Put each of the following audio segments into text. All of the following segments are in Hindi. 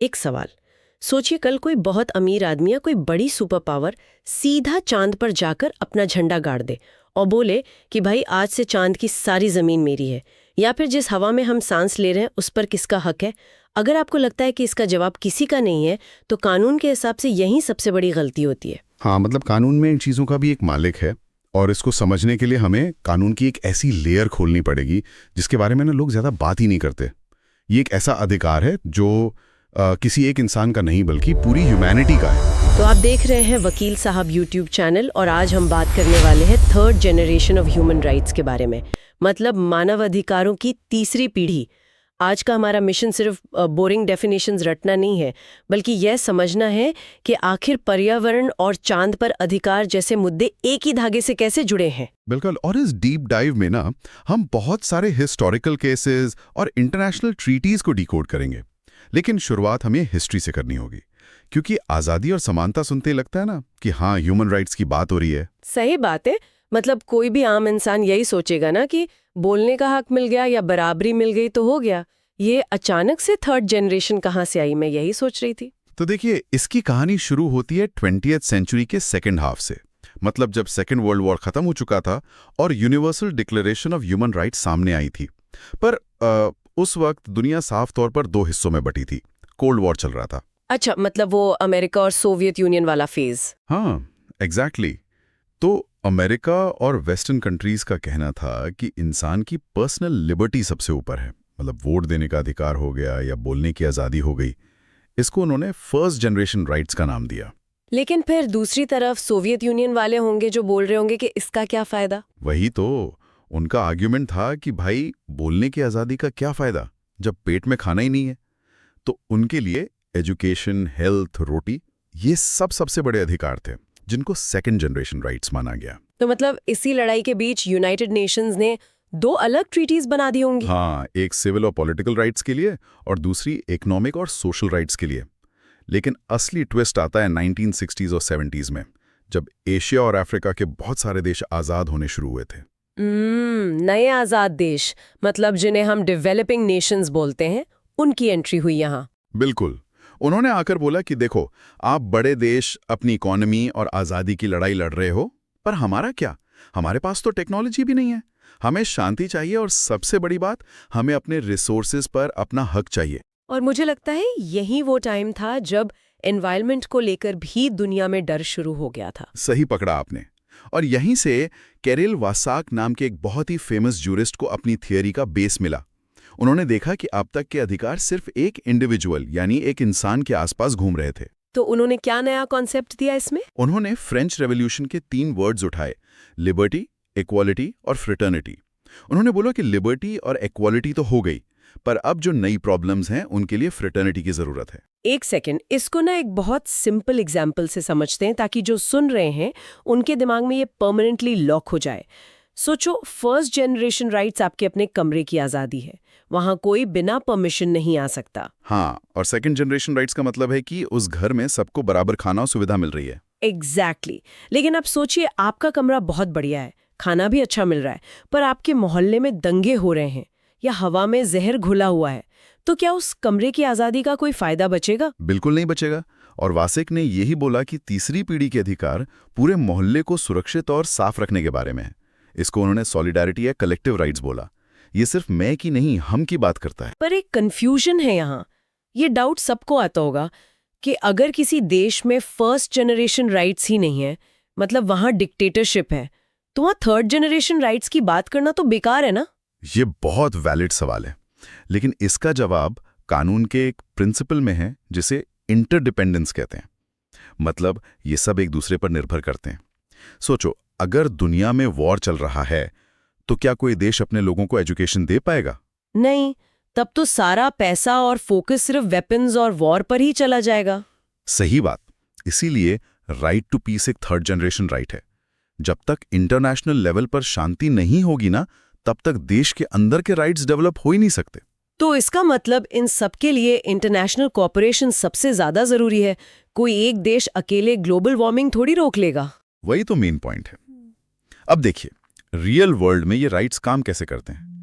एक सवाल, सोचिए कल कोई बहुत अमीर आदमी या कोई बड़ी सुपर पावर सीधा चांद पर जाकर अपना झंडा गाड़ दे और बोले कि भाई आज से चांद की सारी जमीन मेरी है, या फिर जिस हवा में हम सांस ले रहे हैं उस पर किसका हक है। अगर आपको लगता है कि इसका जवाब किसी का नहीं है, तो कानून के हिसाब से यही सबसे बड़ी गलती होती है। हाँ, मतलब कानून में इन चीज़ों का भी एक मालिक है, और इसको समझने के लिए हमें कानून की एक ऐसी लेयर खोलनी पड़ेगी जिसके बारे में ना लोग ज़्यादा बात ही नहीं करते। ये एक ऐसा अधिकार है जो किसी एक इंसान का नहीं बल्कि पूरी ह्यूमैनिटी का है। तो आप देख रहे हैं वकील साहब यूट्यूब चैनल, और आज हम बात करने वाले हैं third generation of human rights के बारे में, मतलब मानव अधिकारों की तीसरी पीढ़ी। आज का हमारा मिशन सिर्फ बोरिंग डेफिनेशंस रटना नहीं है, बल्कि यह समझना है कि आखिर पर्यावरण और चांद पर अधिकार जैसे मुद्दे एक ही धागे से कैसे जुड़े हैं। बिल्कुल, और इस डीप डाइव में ना हम बहुत सारे हिस्टोरिकल केसेस और इंटरनेशनल ट्रीटीज को डिकोड करेंगे। लेकिन शुरुआत हमें हिस्ट्री से करनी होगी, क्योंकि आज़ादी और समानता सुनते ही लगता है ना कि हाँ, ह्यूमन राइट्स की बात हो रही है। सही बात है, मतलब कोई भी आम इंसान यही सोचेगा ना कि बोलने का हक मिल गया या बराबरी मिल गई तो हो गया। ये अचानक से थर्ड जनरेशन कहाँ से आई, मैं यही सोच रही थी। तो देखिए, इसकी कहानी शुरू होती है 20वीं सेंचुरी के सेकेंड हाफ से, मतलब जब सेकेंड वर्ल्ड वॉर खत्म हो चुका था और universal declaration of human rights सामने आई थी। पर उस वक्त दुनिया साफ तौर पर दो हिस्सों में बटी थी। कोल्ड वॉर चल रहा था। अच्छा, मतलब वो अमेरिका और सोवियत यूनियन वाला फेज। हाँ, एग्जैक्टली। तो अमेरिका और वेस्टर्न कंट्रीज का कहना था कि इंसान की पर्सनल लिबर्टी सबसे ऊपर है, मतलब वोट देने का अधिकार हो गया या बोलने की आज़ादी हो गई। इसको उन्होंने फर्स्ट जनरेशन राइट्स का नाम दिया। लेकिन फिर दूसरी तरफ सोवियत यूनियन वाले होंगे जो बोल रहे होंगे कि इसका क्या फायदा। वही तो उनका आर्ग्यूमेंट था कि भाई, बोलने की आज़ादी का क्या फ़ायदा जब पेट में खाना ही नहीं है। तो उनके लिए एजुकेशन, हेल्थ, रोटी, ये सब सबसे बड़े अधिकार थे जिनको सेकंड जनरेशन राइट्स माना गया। तो मतलब इसी लड़ाई के बीच यूनाइटेड नेशंस ने दो अलग ट्रीटीज बना दी होंगी। हाँ, एक सिविल और पॉलिटिकल राइट्स के लिए और दूसरी इकोनॉमिक और सोशल राइट्स के लिए। लेकिन असली ट्विस्ट आता है 1960s और 70s में, जब एशिया और अफ्रीका के बहुत सारे देश आज़ाद होने शुरू हुए थे। नए आज़ाद देश, मतलब जिन्हें हम डेवलपिंग नेशंस बोलते हैं, उनकी एंट्री हुई यहाँ। बिल्कुल। उन्होंने आकर बोला कि देखो, आप बड़े देश अपनी इकोनॉमी और आज़ादी की लड़ाई लड़ रहे हो, पर हमारा क्या? हमारे पास तो टेक्नोलॉजी भी नहीं है। हमें शांति चाहिए, और सबसे बड़ी बात, हमें अपने रिसोर्सेज पर अपना हक चाहिए। और मुझे लगता है यही वो टाइम था जब एनवायरनमेंट को लेकर भी दुनिया में डर शुरू हो गया था। सही पकड़ा आपने। और यहीं से कैरिल वासाक नाम के एक बहुत ही फेमस जूरिस्ट को अपनी थियरी का बेस मिला। उन्होंने देखा कि अब तक के अधिकार सिर्फ एक इंडिविजुअल यानी एक इंसान के आसपास घूम रहे थे। तो उन्होंने क्या नया कॉन्सेप्ट दिया इसमें? उन्होंने फ्रेंच रेवोल्यूशन के 3 वर्ड्स उठाए, लिबर्टी, इक्वालिटी और फ्रेटर्निटी। उन्होंने बोला कि लिबर्टी और इक्वालिटी तो हो गई, पर अब जो नई प्रॉब्लम्स हैं उनके लिए फ्रेटर्निटी की जरूरत है। एक सेकेंड, इसको ना एक बहुत सिंपल एग्जाम्पल से समझते हैं ताकि जो सुन रहे हैं उनके दिमाग में ये परमानेंटली लॉक हो जाए। सोचो, फर्स्ट जनरेशन राइट्स आपके अपने कमरे की आज़ादी है, वहां कोई बिना परमिशन नहीं आ सकता। हाँ, और सेकंड जनरेशन राइट्स का मतलब है कि उस घर में सबको बराबर खाना और सुविधा मिल रही है। एग्जैक्टली। लेकिन अब सोचिए, आपका कमरा बहुत बढ़िया है, खाना भी अच्छा मिल रहा है, पर आपके मोहल्ले में दंगे हो रहे हैं या हवा में जहर घुला हुआ है, तो क्या उस कमरे की आज़ादी का कोई फायदा बचेगा? बिल्कुल नहीं बचेगा। और वासेक ने यही बोला कि तीसरी पीढ़ी के अधिकार पूरे मोहल्ले को सुरक्षित और साफ रखने के बारे में है। इसको उन्होंने सॉलिडारिटी या कलेक्टिव राइट्स बोला। ये सिर्फ मैं की नहीं, हम की बात करता है। पर एक कंफ्यूजन है यहाँ। ये डाउट सबको आता होगा कि अगर किसी देश में फर्स्ट जनरेशन राइट्स ही नहीं है, मतलब वहां डिक्टेटरशिप है, तो वहां थर्ड जनरेशन राइट्स की बात करना तो बेकार है ना? ये बहुत वैलिड सवाल है, लेकिन इसका जवाब कानून के एक प्रिंसिपल में है जिसे इंटरडिपेंडेंस कहते हैं। मतलब ये सब एक दूसरे पर निर्भर करते हैं। सोचो, अगर दुनिया में वॉर चल रहा है तो क्या कोई देश अपने लोगों को एजुकेशन दे पाएगा? नहीं, तब तो सारा पैसा और फोकस सिर्फ वेपन्स और वॉर पर ही चला जाएगा। सही बात। इसीलिए राइट टू पीस एक थर्ड जनरेशन राइट है। जब तक इंटरनेशनल लेवल पर शांति नहीं होगी ना, तब तक देश के अंदर के राइट्स डेवलप हो ही नहीं सकते। तो इसका मतलब इन सब के लिए इंटरनेशनल कोऑपरेशन सबसे ज्यादा जरूरी है। कोई एक देश अकेले ग्लोबल वार्मिंग थोड़ी रोक लेगा। वही तो मेन पॉइंट है। अब देखिए, रियल वर्ल्ड में ये राइट्स काम कैसे करते हैं।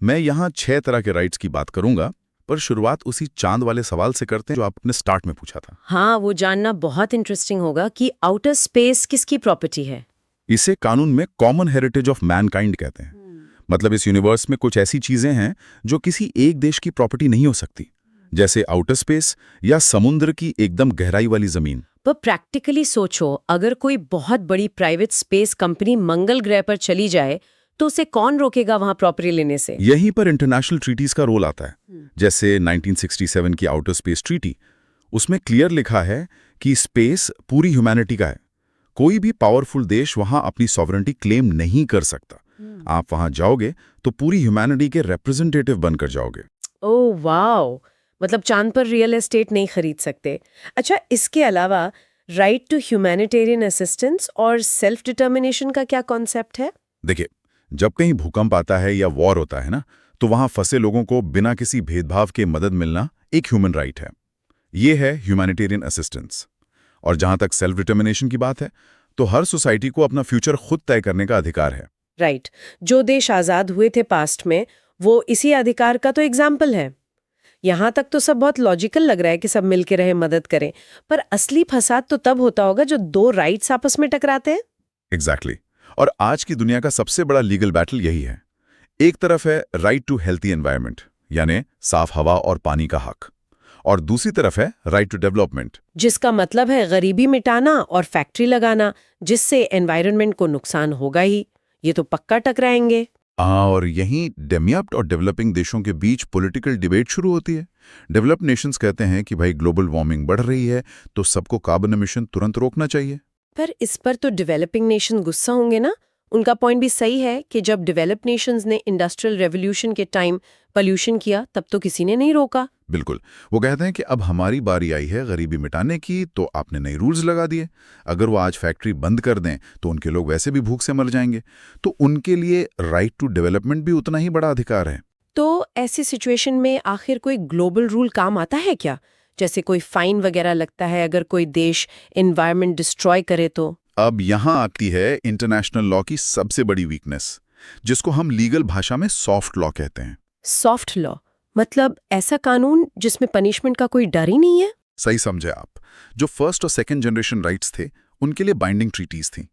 मैं यहाँ 6 तरह के राइट्स की बात करूंगा। पर शुरुआत उसी चांद वाले सवाल से करते हैं जो आपने स्टार्ट में पूछा था। हाँ, वो जानना बहुत इंटरेस्टिंग होगा कि आउटर स्पेस किसकी प्रॉपर्टी है। इसे कानून में कॉमन हेरिटेज ऑफ मैनकाइंड कहते हैं। मतलब इस यूनिवर्स में कुछ ऐसी चीजें हैं जो किसी एक देश की प्रॉपर्टी नहीं हो सकती, जैसे आउटर स्पेस या समुद्र की एकदम गहराई वाली जमीन। पर प्रैक्टिकली सोचो, अगर कोई बहुत बड़ी प्राइवेट स्पेस कंपनी मंगल ग्रह पर चली जाए तो उसे कौन रोकेगा वहां प्रॉपर्टी लेने से? यहीं पर इंटरनेशनल ट्रीटीज का रोल आता है। जैसे 1967 की आउटर स्पेस ट्रीटी, उसमें क्लियर लिखा है कि स्पेस पूरी ह्यूमैनिटी का है। कोई भी पावरफुल देश वहां अपनी सॉवरेनिटी क्लेम नहीं कर सकता। आप वहां जाओगे तो पूरी ह्यूमैनिटी के रिप्रेजेंटेटिव बनकर जाओगे। ओह वाओ, मतलब चांद पर रियल एस्टेट नहीं खरीद सकते। अच्छा, इसके अलावा राइट टू ह्यूमैनिटेरियन असिस्टेंस और सेल्फ डिटर्मिनेशन का क्या कॉन्सेप्ट है? देखिए, जब कहीं भूकंप आता है या वॉर होता है ना, तो वहां फंसे लोगों को बिना किसी भेदभाव के मदद मिलना एक ह्यूमन राइट है। ये है ह्यूमैनिटेरियन असिस्टेंस। और जहां तक सेल्फ डिटर्मिनेशन की बात है, तो हर सोसाइटी को अपना फ्यूचर खुद तय करने का अधिकार है। राइट, जो देश आजाद हुए थे पास्ट में, वो इसी अधिकार का तो एग्जाम्पल है। यहाँ तक तो सब बहुत लॉजिकल लग रहा है कि सब मिलके रहे, मदद करें, पर असली फसाद तो तब होता होगा जो दो राइट्स आपस में टकराते हैं। एग्जैक्टली। और आज की दुनिया का सबसे बड़ा लीगल बैटल यही है। एक तरफ है राइट टू हेल्थी एनवायरनमेंट, यानी साफ हवा और पानी का हक, और दूसरी तरफ है राइट टू डेवलपमेंट, जिसका मतलब है गरीबी मिटाना और फैक्ट्री लगाना, जिससे एनवायरनमेंट को नुकसान होगा ही। ये तो पक्का टकराएंगे। और यहीं डेवलप्ड और डेवलपिंग देशों के बीच पॉलिटिकल डिबेट शुरू होती है। डेवलप्ड नेशंस कहते हैं कि भाई ग्लोबल वार्मिंग बढ़ रही है, तो सबको कार्बन एमिशन तुरंत रोकना चाहिए। पर इस पर तो डेवलपिंग नेशन गुस्सा होंगे ना। उनका पॉइंट भी सही है कि जब डेवलप्ड नेशंस ने इंडस्ट्रियल रेवोल्यूशन के टाइम पॉल्यूशन किया, तब तो किसी ने नहीं रोका। बिल्कुल। वो कहते हैं कि अब हमारी बारी आई है गरीबी मिटाने की, तो आपने नए रूल्स लगा दिए। अगर वो आज फैक्ट्री बंद कर दें तो उनके लोग वैसे भी भूख से मर जाएंगे। तो उनके लिए राइट टू डेवलपमेंट भी उतना ही बड़ा अधिकार है। तो ऐसी सिचुएशन में आखिर कोई ग्लोबल रूल काम आता है क्या? जैसे कोई फाइन वगैरह लगता है अगर कोई देश एनवायरनमेंट डिस्ट्रॉय करे तो? अब यहां आती है इंटरनेशनल लॉ की सबसे बड़ी वीकनेस, जिसको हम लीगल भाषा में सॉफ्ट लॉ कहते हैं। सॉफ्ट लॉ मतलब ऐसा कानून जिसमें पनिशमेंट का कोई डर ही नहीं है? सही समझे आप। जो फर्स्ट और सेकंड जनरेशन राइट्स थे, उनके लिए बाइंडिंग ट्रीटीज थी।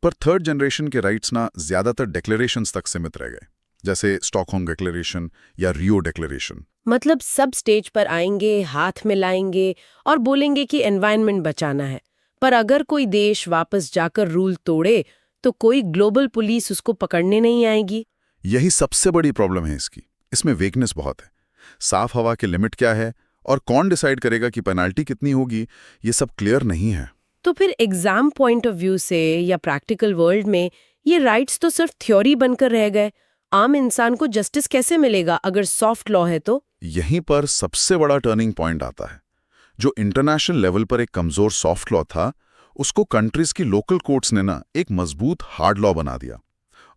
पर थर्ड जनरेशन के राइट्स ना ज्यादातर डिक्लेरेशंस तक सीमित रह गए, जैसे स्टॉकहोम डिक्लेरेशन या रियो डिक्लेरेशन। मतलब सब स्टेज पर आएंगे, हाथ मिलाएंगे और बोलेंगे कि एनवायरनमेंट बचाना है, पर अगर कोई देश वापस जाकर रूल तोड़े तो कोई ग्लोबल पुलिस उसको पकड़ने नहीं आएगी। यही सबसे बड़ी प्रॉब्लम है इसकी। इसमें वीकनेस बहुत है। साफ हवा के लिमिट क्या है और कौन डिसाइड करेगा कि पेनाल्टी कितनी होगी, ये सब क्लियर नहीं है। तो फिर एग्जाम पॉइंट ऑफ व्यू से या प्रैक्टिकल वर्ल्ड में ये राइट्स तो सिर्फ थ्योरी बनकर रह गए। आम इंसान को जस्टिस कैसे मिलेगा अगर सॉफ्ट लॉ है तो? यहीं पर सबसे बड़ा टर्निंग पॉइंट आता है। जो इंटरनेशनल लेवल पर एक कमजोर सॉफ्ट लॉ था, उसको कंट्रीज की लोकल कोर्ट्स ने ना एक मजबूत हार्ड लॉ बना दिया।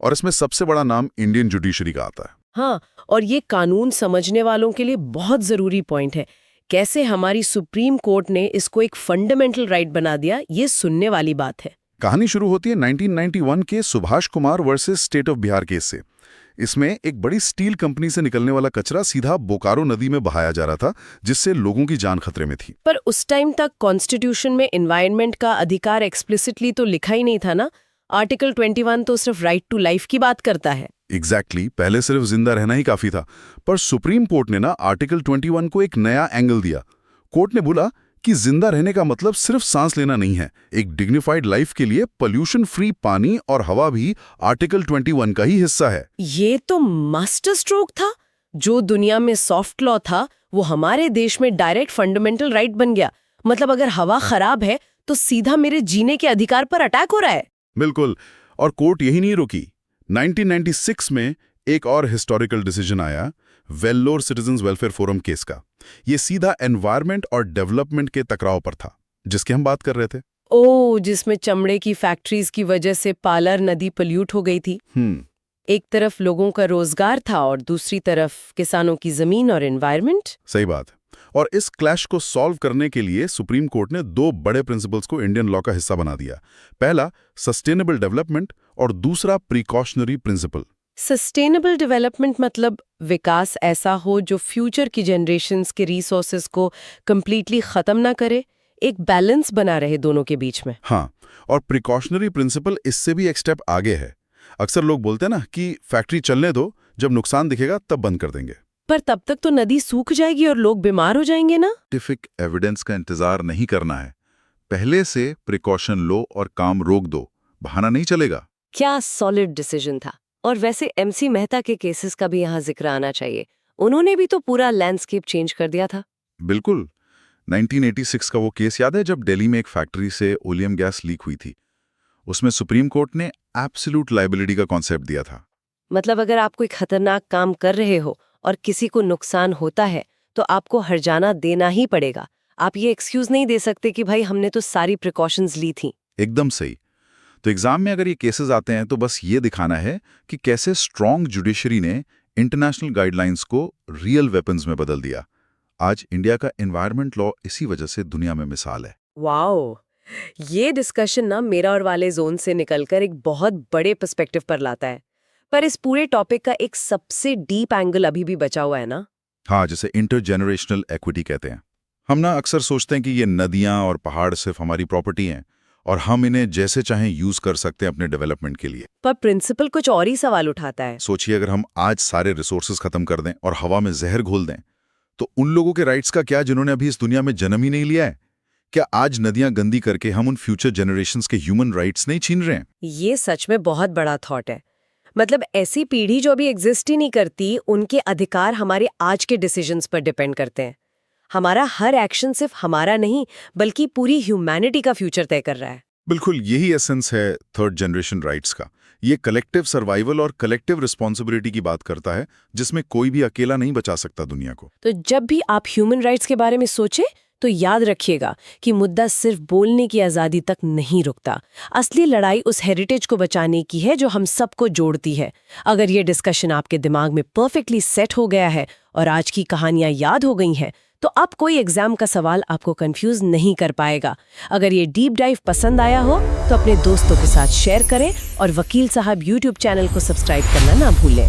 और इसमें सबसे बड़ा नाम इंडियन जुडिशरी का आता है। हाँ, और ये कानून समझने वालों के लिए बहुत जरूरी पॉइंट है। कैसे हमारी सुप्रीम कोर्ट ने इसको एक फंडामेंटल राइट बना दिया, ये सुनने वाली बात है। कहानी शुरू होती है 1991 के Subhash Kumar versus state of Bihar case से। इसमें एक बड़ी स्टील कंपनी से निकलने वाला कचरा सीधा बोकारो नदी में बहाया जा रहा था, जिससे लोगों की जान खतरे में थी। पर उस टाइम तक कॉन्स्टिट्यूशन में एनवायरनमेंट का अधिकार एक्सप्लिसिटली तो लिखा ही नहीं था ना। आर्टिकल 21 तो सिर्फ राइट टू लाइफ की बात करता है। एग्जैक्टली, पहले सिर्फ जिंदा रहना ही काफी था। पर सुप्रीम कोर्ट ने ना आर्टिकल 21 को एक नया एंगल दिया। कोर्ट ने बोला कि जिंदा रहने का मतलब सिर्फ सांस लेना नहीं है। एक डिग्निफाइड लाइफ के लिए पोल्यूशन फ्री पानी और हवा भी आर्टिकल 21 का ही हिस्सा है। ये तो मास्टर स्ट्रोक था। जो दुनिया में सॉफ्ट लॉ था, वो हमारे देश में डायरेक्ट फंडामेंटल राइट बन गया। मतलब अगर हवा खराब है तो सीधा मेरे जीने के अधिकार पर अटैक हो रहा है। बिल्कुल। और कोर्ट यही नहीं रुकी। 1996 में एक और हिस्टोरिकल डिसीजन आया, Vellore citizens welfare forum case का। ये सीधा एनवायरनमेंट और डेवलपमेंट के टकराव पर था, जिसकी हम बात कर रहे थे। जिसमें चमड़े की फैक्ट्रीज की वजह से पालर नदी पोल्यूट हो गई थी। एक तरफ लोगों का रोजगार था और दूसरी तरफ किसानों की जमीन और एनवायरनमेंट। सही बात। और इस क्लैश को सॉल्व करने के लिए सुप्रीम कोर्ट ने दो बड़े प्रिंसिपल्स को इंडियन लॉ का हिस्सा बना दिया। पहला सस्टेनेबल डेवलपमेंट और दूसरा प्रिकॉशनरी प्रिंसिपल। सस्टेनेबल डेवलपमेंट मतलब विकास ऐसा हो जो फ्यूचर की जनरेशन्स के रिसोर्सेज को कंप्लीटली खत्म ना करे, एक बैलेंस बना रहे दोनों के बीच में। हाँ, और प्रिकॉशनरी प्रिंसिपल इससे भी एक स्टेप आगे है। अक्सर लोग बोलते हैं ना कि फैक्ट्री चलने दो, जब नुकसान दिखेगा तब बंद कर देंगे। पर तब तक तो नदी सूख जाएगी और लोग बीमार हो जाएंगे ना। साइंटिफिक एविडेंस का इंतजार नहीं करना है, पहले से प्रिकॉशन लो और काम रोक दो, बहाना नहीं चलेगा। क्या सॉलिड डिसीजन था। और वैसे एमसी मेहता के केसेस का भी यहाँ जिक्र आना चाहिए। उन्होंने भी तो पूरा लैंडस्केप चेंज कर दिया था। बिल्कुल। 1986 का वो केस याद है जब दिल्ली में एक फैक्ट्री से ओलियम गैस लीक हुई थी। उसमें सुप्रीम कोर्ट ने एब्सोल्यूट लायबिलिटी का कॉन्सेप्ट दिया था। मतलब अगर आप कोई खतरनाक काम कर रहे हो और किसी को नुकसान होता है तो आपको हर्जाना देना ही पड़ेगा। आप ये एक्सक्यूज नहीं दे सकते कि भाई हमने तो सारी प्रिकॉशंस ली थी। एकदम सही। तो एग्जाम में अगर ये केसेस आते हैं तो बस ये दिखाना है कि कैसे स्ट्रॉन्ग जुडिशरी ने इंटरनेशनल गाइडलाइंस को रियल वेपन्स में बदल दिया। आज इंडिया का एनवायरनमेंट लॉ इसी वजह से दुनिया में मिसाल है। वाओ, ये डिस्कशन ना मेरा और वाले जोन से निकलकर एक बहुत बड़े पर्सपेक्टिव पर लाता है। पर इस पूरे टॉपिक का एक सबसे डीप एंगल अभी भी बचा हुआ है ना। हाँ, जिसे इंटरजेनरेशनल एक्विटी कहते हैं। हम ना अक्सर सोचते हैं कि ये नदियां और पहाड़ सिर्फ हमारी प्रॉपर्टी हैं और हम इन्हें जैसे चाहें यूज कर सकते हैं अपने डेवलपमेंट के लिए। पर प्रिंसिपल कुछ और ही सवाल उठाता है। सोचिए, अगर हम आज सारे रिसोर्सेज खत्म कर दें और हवा में जहर घोल दें, तो उन लोगों के राइट्स का क्या जिन्होंने अभी इस दुनिया में जन्म ही नहीं लिया है? क्या आज नदियां गंदी करके हम उन फ्यूचर जनरेशंस के ह्यूमन राइट्स नहीं छीन रहे हैं? ये सच में बहुत बड़ा थॉट है। मतलब ऐसी पीढ़ी जो अभी एग्जिस्ट ही नहीं करती, उनके अधिकार हमारे आज के डिसीजंस पर डिपेंड करते हैं। हमारा हर एक्शन सिर्फ हमारा नहीं बल्कि पूरी ह्यूमैनिटी का फ्यूचर तय कर रहा है। बिल्कुल, यही एसेंस है थर्ड जनरेशन राइट्स का। ये कलेक्टिव सर्वाइवल और कलेक्टिव रिस्पॉन्सिबिलिटी की बात करता है, जिसमें कोई भी अकेला नहीं बचा सकता दुनिया को। तो जब भी आप ह्यूमन राइट्स के बारे में सोचे तो याद रखिएगा कि मुद्दा सिर्फ बोलने की आज़ादी तक नहीं रुकता। असली लड़ाई उस हेरिटेज को बचाने की है जो हम सबको जोड़ती है। अगर ये डिस्कशन आपके दिमाग में परफेक्टली सेट हो गया है और आज की कहानियां याद हो गई हैं, तो अब कोई एग्जाम का सवाल आपको कंफ्यूज नहीं कर पाएगा। अगर ये डीप डाइव पसंद आया हो तो अपने दोस्तों के साथ शेयर करें और वकील साहब YouTube चैनल को सब्सक्राइब करना ना भूलें।